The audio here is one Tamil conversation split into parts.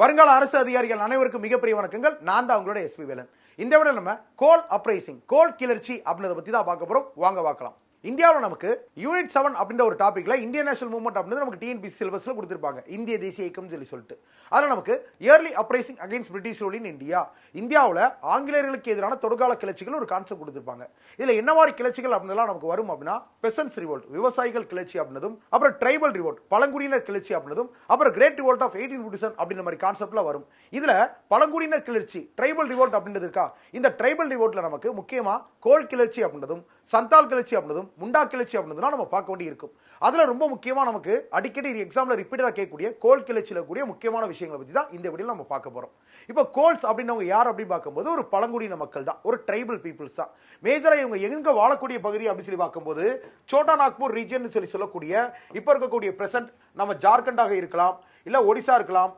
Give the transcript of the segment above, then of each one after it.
வருங்கால அரசு அதிகாரிகள் அனைவருக்கும் மிகப்பெரிய வணக்கங்கள். நான் தான் உங்களோட எஸ்பி வேலன். இந்த விட நம்ம கோல் அப்ரைசிங், கோல் கிளர்ச்சி அப்படின்றத பத்தி தான் பார்க்க போறோம். வாங்க பார்க்கலாம். இந்தியாவில் நமக்கு யூனிட் 7 அப்படின்ற ஒரு டாபிக்ல இந்தியன் நேஷனல் மூவ்மெண்ட் அப்படின்றது நமக்கு டிஎன்பிஎஸ்சி சிலபஸ்ல கொடுத்திருப்பாங்க. இந்திய தேசிய இயக்கம் சொல்லிட்டு அதில் நமக்கு early uprising against British rule in India, இந்தியாவில் ஆங்கிலேயர்களுக்கு எதிரான தொடுகால கிளர்ச்சிகள் ஒரு கான்செப்ட் கொடுத்திருப்பாங்க. இதுல என்ன மாதிரி கிளர்ச்சிகள் அப்படின்றலாம் நமக்கு வரும் அப்படின்னா, பெசன்ஸ் ரிவோல்ட், விவசாயிகள் கிளர்ச்சி அப்படின்றதும், அப்புறம் ட்ரைபல் ரிவோல்ட், பழங்குடியினர் கிளர்ச்சி அப்படின்றதும், அப்புறம் கிரேட் ரிவோல்ட் ஆஃப் 1847 அப்படின்ற மாதிரி கான்செப்ட்ல வரும். இதுல பழங்குடியினர் கிளர்ச்சி, ட்ரைபல் ரிவோல்ட் அப்படின்றது இருக்கா, இந்த ட்ரைபல் ரிவோல்ட்ல நமக்கு முக்கியமா கோல் கிளர்ச்சி அப்படின்றதும், சந்தால் கிளர்ச்சி அப்படின்றதும், முண்டா கிளர்ச்சி அப்படின்றதுலாம் நம்ம பார்க்க வேண்டி இருக்கும். அதுல ரொம்ப முக்கியமா நமக்கு அடிக்கடி எக்ஸாம்ல ரிப்பீட்டடா கேட்கக்கூடிய கோல் கிளர்ச்சியில கூடிய முக்கியமான விஷயங்களை பத்தி தான் இந்த வீடியோல நம்ம பார்க்க போறோம். இப்போ கோல்ஸ் அப்படின்னவங்க யார் அப்படி பார்க்கும்போது ஒரு பழங்குடியின மக்கள் தான், ஒரு ட்ரைபல் பீப்புள்ஸ் தான். மேஜரா இவங்க எங்க வாழக்கூடிய பகுதி அப்படின்னு சொல்லி பார்க்கும்போது சோட்டா நாக்பூர் ரீஜன் சொல்லக்கூடிய இப்ப இருக்கக்கூடிய பிரசன்ட் நம்ம ஜார்க்கண்டாக இருக்கலாம், இல்ல ஒடிசா இருக்கலாம்,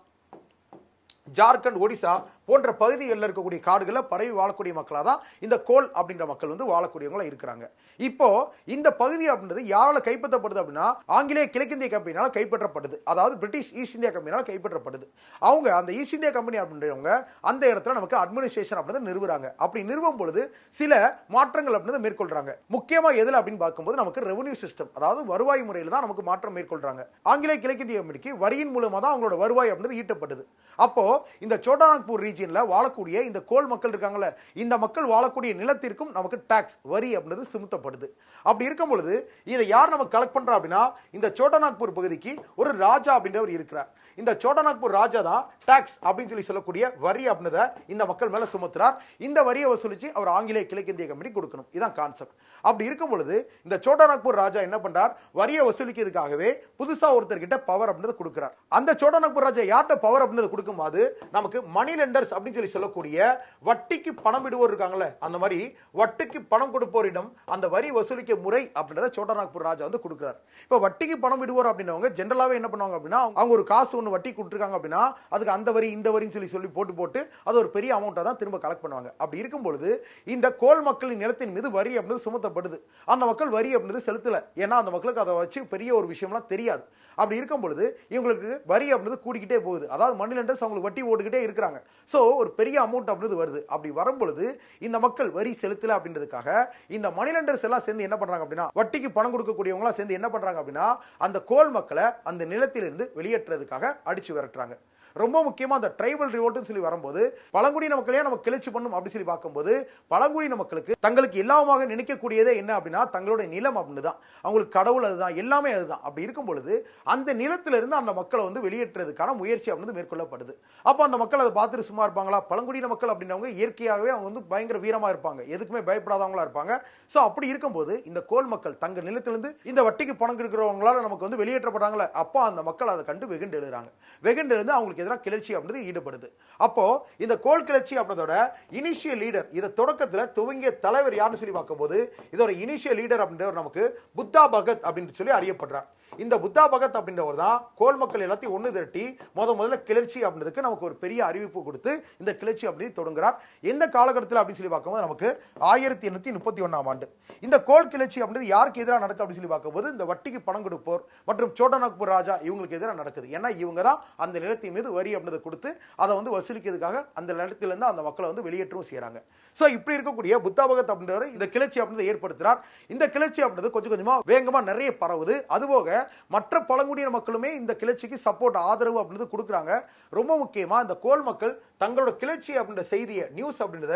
ஜார்க்கண்ட், ஒடிசா போன்ற பகுதிகளில் இருக்கக்கூடிய காடுகளில் பரவி வாழக்கூடிய மக்களாக தான் இந்த கோல் அப்படின்ற மக்கள் வந்து வாழக்கூடியவங்களா இருக்கிறாங்க. இப்போ இந்த பகுதி அப்படின்றது யாரால கைப்பற்றப்படுது அப்படின்னா, ஆங்கிலேய கிழக்கிந்திய கம்பெனியால கைப்பற்றப்படுது. அதாவது பிரிட்டிஷ் ஈஸ்ட் இந்தியா கம்பெனியால கைப்பற்றப்படுது. அவங்க அந்த ஈஸ்ட் இந்தியா கம்பெனி அப்படின்றவங்க அந்த இடத்துல நமக்கு அட்மினிஸ்ட்ரேஷன் அப்படின்றது நிறுவுறாங்க. அப்படி நிறுவும் பொழுது சில மாற்றங்கள் அப்படின்றது மேற்கொள்றாங்க. முக்கியமா எதுல அப்படின்னு பார்க்கும்போது நமக்கு ரெவன்யூ சிஸ்டம், அதாவது வருவாய் முறையில் தான் நமக்கு மாற்றம் மேற்கொள்றாங்க. ஆங்கிலேய கிழக்கிந்திய கம்பெனிக்கு வரியின் மூலமா தான் அவங்களோட வருவாய் அப்படின்றது ஈட்டப்பட்டது. அப்போ இந்த சோட்டா நாக்பூர் ரீஜியன்ல வாழக்கூடிய இந்த கோல் மக்கள் இருக்காங்கல்ல, இந்த மக்கள் வாழக்கூடிய நிலத்திற்கும் நமக்கு டாக்ஸ், வரி அப்படின்றது சுமத்தப்படுது. அப்படி இருக்கும் பொழுது இதை யார் நம்ம கலெக்ட் பண்றோம் அப்படின்னா, இந்த சோட்டா நாக்பூர் பகுதிக்கு ஒரு ராஜா அப்படின்றவர் இருக்கிறார். இந்த சோட்டா நாக்பூர் ராஜா தான் டாக்ஸ் அப்படின்னு சொல்லக்கூடிய வரி அப்படின்றத இந்த மக்கள் மேல சுமத்துறார். இந்த வரியை வசூலிச்சு அவர் ஆங்கிலேய கிழக்கிந்திய கம்பெனி கொடுக்கணும். இதான் கான்செப்ட். அப்படி இருக்கும் பொழுது இந்த சோட்டா நாக்பூர் ராஜா என்ன பண்றார், வரியை வசூலிக்கிறதுக்காகவே புதுசா ஒருத்தர் கிட்ட பவர் அப்படின்றது கொடுக்கிறார். அந்த சோட்டா நாக்பூர் ராஜா யார்கிட்ட பவர் அப்படின்றது கொடுக்கும்போது நமக்கு மணி லெண்டர்ஸ் அப்படின்னு சொல்லக்கூடிய வட்டிக்கு பணம் விடுவோர் இருக்காங்கல்ல, அந்த மாதிரி வட்டிக்கு பணம் கொடுப்போரிடம் அந்த வரி வசூலிக்க முறை அப்படின்றத சோட்டா நாக்பூர் ராஜா வந்து கொடுக்கிறார். இப்ப வட்டிக்கு பணம் விடுவோர் அப்படின்னவங்க ஜெனரலாவே என்ன பண்ணுவாங்க அப்படின்னா, அவங்க ஒரு காசு ஒன்று வட்டி கொடுத்துருக்காங்க அப்படின்னா அதுக்கு அந்த வரி இந்த வரின்னு சொல்லி போட்டு அது ஒரு பெரிய அமௌண்ட்டை தான் திரும்ப கலெக்ட் பண்ணுவாங்க. அப்படி இருக்கும் பொழுது இந்த கோல் மக்களின் நிலத்தின் மீது வரி அப்படின்றது சுமத்தப்படுது. அந்த மக்கள் வரி அப்படின்றது செலுத்தல. ஏன்னா அந்த மக்களுக்கு அதை வச்சு பெரிய ஒரு விஷயம்லாம் தெரியாது. அப்படி இருக்கும் பொழுது இவங்களுக்கு வரி அப்படின்றது கூடிக்கிட்டே போகுது. அதாவது மணி லெண்டர்ஸ் அவங்களுக்கு வட்டி ஓட்டுக்கிட்டே இருக்கிறாங்க. சோ ஒரு பெரிய அமௌண்ட் அப்படின்றது வருது. அப்படி வரும் பொழுது இந்த மக்கள் வரி செலுத்தல அப்படின்றதுக்காக இந்த மணி லெண்டர்ஸ் எல்லாம் சேர்ந்து என்ன பண்றாங்க அப்படின்னா, வட்டிக்கு பணம் கொடுக்கக்கூடியவங்க சேர்ந்து என்ன பண்றாங்க அப்படின்னா, அந்த கோல் மக்களை அந்த நிலத்திலிருந்து வெளியேற்றுறதுக்காக அடிச்சு விரட்டுறாங்க. ரொம்ப முக்கியமா அந்த ட்ரைபல் ரிவோல்ட்னு சொல்லி வரும்போது பழங்குடியின மக்களையே நம்ம கிளர்ச்சி பண்ணும் அப்படி சொல்லி பார்க்கும்போது பழங்குடியின மக்களுக்கு தங்களுக்கு எல்லாமாக நினைக்கக்கூடியதே என்ன அப்படின்னா தங்களுடைய நிலம் அப்படின்னு தான். அவங்களுக்கு கடவுள் அதுதான், எல்லாமே அதுதான். அப்படி இருக்கும் பொழுது அந்த நிலத்திலிருந்து அந்த மக்களை வந்து வெளியேற்றுறதுக்கான முயற்சி அப்படின்னு மேற்கொள்ளப்படுது. அப்போ அந்த மக்கள் அதை பார்த்துட்டு சும்மா இருப்பாங்களா? பழங்குடியின மக்கள் அப்படின்றவங்க இயற்கையாகவே அவங்க வந்து பயங்கர வீரமா இருப்பாங்க, எதுக்குமே பயப்படாதவங்களா இருப்பாங்க. ஸோ அப்படி இருக்கும்போது இந்த கோல் மக்கள் தங்க நிலத்திலிருந்து இந்த வட்டிக்கு பணம் இருக்கிறவங்களால நமக்கு வந்து வெளியேற்றப்படுறாங்களே, அப்போ அந்த மக்கள் அதை கண்டு வெகுண்டு எழுதுறாங்க. வெகுண்டு எழுந்து அவங்களுக்கு எதிராக கிளர்ச்சி அப்படின்றது ஈடுபடுது. அப்போ இந்த கோல் கிளர்ச்சி அப்படின்றதோட இனிஷியல் லீடர், இத தொடக்கத்துல துவங்கிய தலைவர் யாருன்னு சொல்லி பார்க்கும்போது இதோட இனிஷியல் லீடர் அப்படின்றவர் நமக்கு புத்தா பகத் அப்படின்னு சொல்லி அறியப்படுறார். இந்த புத்தா பகத் அப்படின்றவர் தான் கோல் மக்கள் எல்லாத்தையும் ஒன்று திரட்டி முதல்ல கிளர்ச்சி அப்படின்றதுக்கு நமக்கு ஒரு பெரிய அறிவிப்பு கொடுத்து இந்த கிளர்ச்சி அப்படி தொடங்குறார். எந்த காலகட்டத்தில் அப்படின்னு சொல்லி பார்க்கும்போது நமக்கு 1831ஆம் ஆண்டு இந்த கோல் கிளர்ச்சி அப்படின்றது யாருக்கு எதிராக நடக்குது அப்படின்னு சொல்லி பார்க்கும்போது இந்த வட்டிக்கு பணம் கொடுப்போர் மற்றும் சோட்டா நாக்பூர் ராஜா இவங்களுக்கு எதிராக நடக்குது. ஏன்னா இவங்க தான் அந்த நிலத்தின் மீது வரி அப்படின்றத கொடுத்து அதை வந்து வசூலிக்கிறதுக்காக அந்த நிலத்திலிருந்து அந்த மக்களை வந்து வெளியேற்றவும் செய்யறாங்க. சோ இப்படி இருக்கக்கூடிய புத்தா பகத் அப்படின்றவர் இந்த கிளர்ச்சி அப்படின்றத ஏற்படுத்துறார். இந்த கிளர்ச்சி அப்படின்றது கொஞ்சம் கொஞ்சமா வேகமா நிறைய பரவுது. அதுபோக மற்ற பழங்குடியின மக்களுமே இந்த கிளர்ச்சிக்கு சப்போர்ட், ஆதரவு அப்படின்றது கொடுக்குறாங்க. ரொம்ப முக்கியமா இந்த கோல் மக்கள் தங்களோட கிளர்ச்சி அப்படின்ற செய்தியை, நியூஸ் அப்படின்றத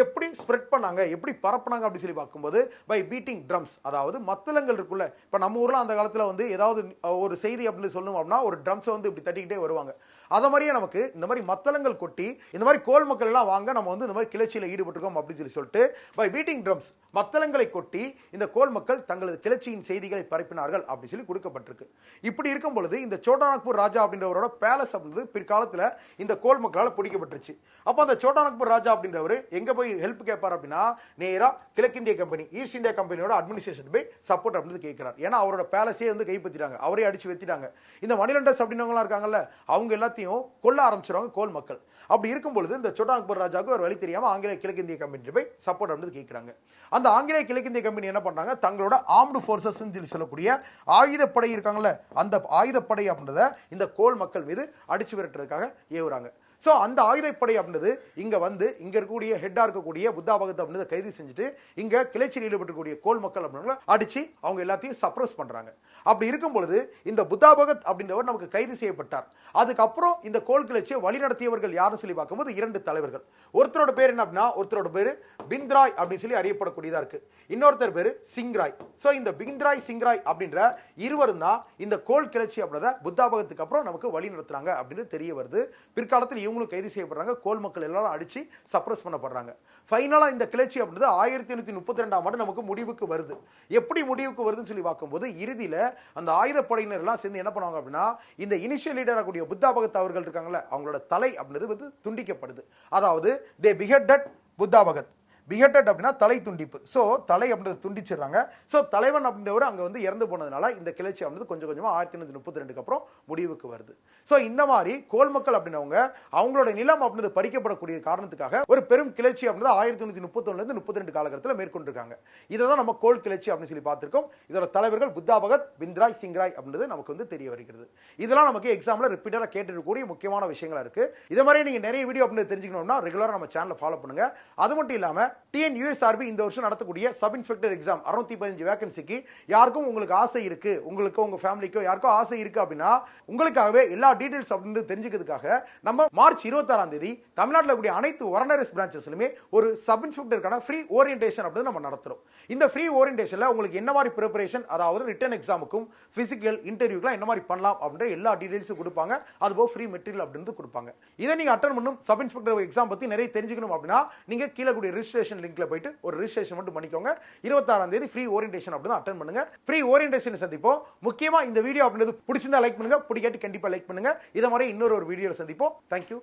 எப்படி ஸ்ப்ரெட் பண்ணாங்க, எப்படி பரப்புனாங்க அப்படின்னு சொல்லி பார்க்கும்போது பை பீட்டிங் ட்ரம்ஸ், அதாவது மத்தளங்கள் இருக்குல்ல. இப்ப நம்ம ஊர்ல அந்த காலத்துல வந்து ஏதாவது ஒரு செய்தி அப்படின்னு சொல்லணும் அப்படின்னா ஒரு ட்ரம்ஸை வந்து இப்படி தட்டிக்கிட்டே வருவாங்க. அத மாதிரியே நமக்கு இந்த மாதிரி மத்தளங்கள் கொட்டி இந்த மாதிரி கோல் மக்கள் எல்லாம் வாங்க நம்ம வந்து இந்த மாதிரி கிளர்ச்சியில ஈடுபட்டிருக்கோம் அப்படின்னு சொல்லிட்டு பை பீட்டிங் ட்ரம்ஸ், மத்தளங்களை கொட்டி இந்த கோல் மக்கள் தங்களது கிளர்ச்சியின் செய்திகளை பரப்பினார்கள் அப்படின்னு சொல்லி கொடுக்கப்பட்டிருக்கு. இப்படி இருக்கும் பொழுது இந்த சோட்டா நாக்பூர் ராஜா அப்படின்றவரோட பேலஸ் அப்படின்றது பிற்காலத்துல இந்த கோல் மக்களால் பிடிக்கப்பட்டுருச்சு. அப்போ அந்த சோட்டா நாக்பூர் ராஜா அப்படின்றவர் எங்க போய் ஹெல்ப் கேட்பார் அப்படின்னா, நேரா கிழக்கிந்திய கம்பெனி, ஈஸ்ட் இந்தியா கம்பெனியோட அட்மினிஸ்ட்ரேஷன் போய் சப்போர்ட் அப்படின்னு கேட்கிறார். ஏன்னா அவரோட பேலஸே வந்து கைப்பற்றிட்டாங்க, அவரே அடிச்சு வெத்திட்டாங்க. இந்த மணி லெண்டர்ஸ் அப்படின்றவங்களா இருக்காங்கல்ல, அவங்க எல்லாத்தையும் எல்லாத்தையும் கொல்ல ஆரம்பிச்சிருவாங்க கோல் மக்கள். அப்படி இருக்கும் பொழுது இந்த சோட்டா அக்பர் ராஜாவுக்கு ஒரு வழி தெரியாம ஆங்கிலேய கிழக்கிந்திய கம்பெனி போய் சப்போர்ட் வந்து கேட்கிறாங்க. அந்த ஆங்கிலேய கிழக்கிந்திய கம்பெனி என்ன பண்றாங்க, தங்களோட ஆர்ம்டு ஃபோர்சஸ் சொல்லக்கூடிய ஆயுதப்படை இருக்காங்கல்ல, அந்த ஆயுதப்படை அப்படின்றத இந்த கோல் மக்கள் மீது அடிச்சு விரட்டுறதுக்காக ஏவுறாங்க. சோ அந்த ஆயுதப்படை அப்படின்றது இங்க வந்து இங்க இருக்கக்கூடிய ஹெட்டா இருக்கக்கூடிய புத்தா பகத் அப்படின்றத கைது செஞ்சுட்டு இங்க கிளர்ச்சியில் ஈடுபட்டக்கூடிய கோல் மக்கள் அப்படின்றவங்க அடிச்சு அவங்க எல்லாத்தையும் சப்ரஸ் பண்றாங்க. அப்படி இருக்கும் பொழுது இந்த புத்தா பகத் அப்படின்றவர் நமக்கு கைது செய்யப்பட்டார். அதுக்கப்புறம் இந்த கோல் கிளர்ச்சியை வழிநடத்தியவர்கள் யாரும் சொல்லி பார்க்கும்போது 2 தலைவர்கள். ஒருத்தரோட பேர் என்ன அப்படின்னா, ஒருத்தரோட பேரு பிந்த்ராய் அப்படின்னு சொல்லி அறியப்படக்கூடியதா இருக்கு. இன்னொருத்தர் பேரு சிங்ராய். சோ இந்த பிந்த்ராய் சிங்ராய் அப்படின்ற இருவரும் தான் இந்த கோல் கிளர்ச்சி அப்படின்றத புத்தா பகத்துக்கு அப்புறம் நமக்கு வழி நடத்துறாங்க அப்படின்னு தெரிய வருது. பிற்காலத்தில் இவங்களும் கைது செய்யப்படுறாங்க. கோல் மக்கள் எல்லாரும் அடிச்சு சப்ரஸ் பண்ணப்படுறாங்க. ஃபைனலா இந்த கிளர்ச்சி அப்படின்றது 1832ஆம் ஆண்டு நமக்கு முடிவுக்கு வருது. எப்படி முடிவுக்கு வருதுன்னு சொல்லி பார்க்கும்போது இறுதியில அந்த ஆயுதப்படையினர் எல்லாம் சேர்ந்து என்ன பண்ணுவாங்க அப்படின்னா, இந்த இனிஷியல் லீடர் ஆகக்கூடிய புத்தா பகத் அவர்கள் இருக்காங்கல்ல, அவங்களோட தலை அப்படின்றது வந்து துண்டிக்கப்படுது. அதாவது தே பிஹெட்டட் புத்தா பகத். பிஹெட்டட் அப்படின்னா தலை துண்டிப்பு. சோ தலை அப்படின்றது துண்டிச்சிடுறாங்க. சோ தலைவன் அப்படின்றவர் அங்க வந்து இறந்து போனதுனால இந்த கிளர்ச்சி அப்படின்றது கொஞ்சம் கொஞ்சமா 1832க்கு அப்புறம் முடிவுக்கு வருது. சோ இந்த மாதிரி கோல் மக்கள் அப்படின்னவங்க அவங்களோட நிலம் அப்படின்றது பறிக்கப்படக்கூடிய காரணத்துக்காக ஒரு பெரும் கிளர்ச்சி அப்படின்றது 1831ல இருந்து 32 காலகட்டத்தில் மேற்கொண்டிருக்காங்க. இதை தான் நம்ம கோல் கிளர்ச்சி அப்படின்னு சொல்லி பார்த்திருக்கோம். இதோட தலைவர்கள் புத்தா பகத், பிந்த்ராய், சிங்ராய் அப்படின்றது நமக்கு வந்து தெரிய வருகிறது. இதெல்லாம் நமக்கு எக்ஸாம்ல ரிப்பீட்டடா கேட்டிருக்கக்கூடிய முக்கியமான விஷயங்களா இருக்கு. இதே மாதிரி நீங்க நிறைய வீடியோ அப்படின்னு தெரிஞ்சுக்கணும்னா ரெகுலரா நம்ம சேனலை ஃபாலோ பண்ணுங்க. அது மட்டும் இல்லாம TNUSRB இந்த வருஷம் நடத்தக்கூடிய சப் இன்ஸ்பெக்டர் எக்ஸாம் 615 வேகன்சிக்கு யாருக்கும் உங்களுக்கு ஆசை இருக்கு, உங்களுக்கு உங்க ஃபேமிலிக்கோ யாருக்கோ ஆசை இருக்கு அப்படின்னா உங்களுக்காகவே எல்லா டீடைல்ஸ் அப்படின்னு தெரிஞ்சுக்கிறதுக்காக நம்ம மார்ச் 26ஆம் தேதி தமிழ்நாட்டில் கூடிய அனைத்து வரண்டரஸ் பிரான்ச்சஸ்லுமே ஒரு சப் இன்ஸ்பெக்டருக்கான ஃப்ரீ ஓரியன்டேஷன் அப்படின்னு நம்ம நடத்துறோம். இந்த ஃப்ரீ ஓரியன்டேஷன்ல உங்களுக்கு என்ன மாதிரி ப்ரிப்பரேஷன், அதாவது ரிட்டன் எக்ஸாமுக்கும் பிசிக்கல் இன்டர்வியூக்குலாம் என்ன மாதிரி பண்ணலாம் அப்படின்ற எல்லா டீடைல்ஸும் கொடுப்பாங்க. அதுபோக ஃப்ரீ மெட்டீரியல் அப்படின்னு கொடுப்பாங்க. இதை நீங்க அட்டன் பண்ணும் சப் இன்ஸ்பெக்டர் எக்ஸாம் பத்தி நிறைய தெரிஞ்சுக்கணும் அப்படின்னா நீங்க கீழே கூடிய ரிஜிஸ்ட்ரேஷன் லிங்க்ல போயிட்டு ஒரு ரிஜிஸ்ட்ரேஷன் மட்டும் பண்ணிக்கோங்க. 26ஆம் தேதி ஃப்ரீ ஓரியன்டேஷன் அப்படிதான் அட்டெண்ட் பண்ணுங்க. ஃப்ரீ ஓரியன்டேஷன் சந்திப்போம். முக்கியமா இந்த வீடியோ அப்படின்றது பிடிச்சிருந்தா லைக் பண்ணுங்க, பிடிக்காட்டி கண்டிப்பா லைக் பண்ணுங்க. இத மாதிரி இன்னொரு வீடியோல சந்திப்போம். Thank you.